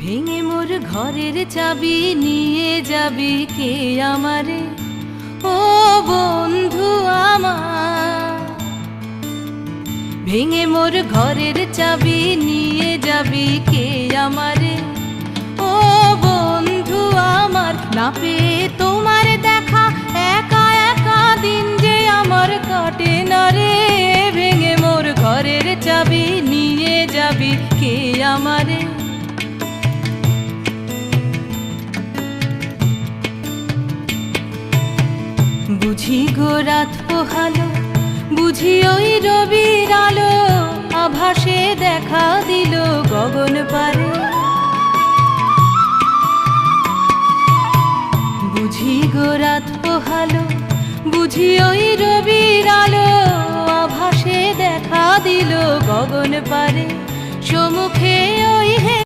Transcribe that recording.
ভেঙে মোর ঘরের চাবি নিয়ে যাবি কে আমারে, ও বন্ধু আমার। ভেঙে মোর ঘরের চাবি নিয়ে যাবি কে আমারে, ও বন্ধু আমার। না পেয়ে তোমার দেখা একা একা দিন যে আমার কাটে না রে। ভেঙে মোর ঘরের চাবি নিয়ে যাবি কে আমারে। বুঝি গো রাত পোহালো, বুঝি ওই রবির আলো, আভাসে দেখা দিল গগন পারে। বুঝি গো রাত পোহালো, বুঝি ওই রবির আলো, আভাসে দেখা দিল গগন পারে। সম্মুখে ওই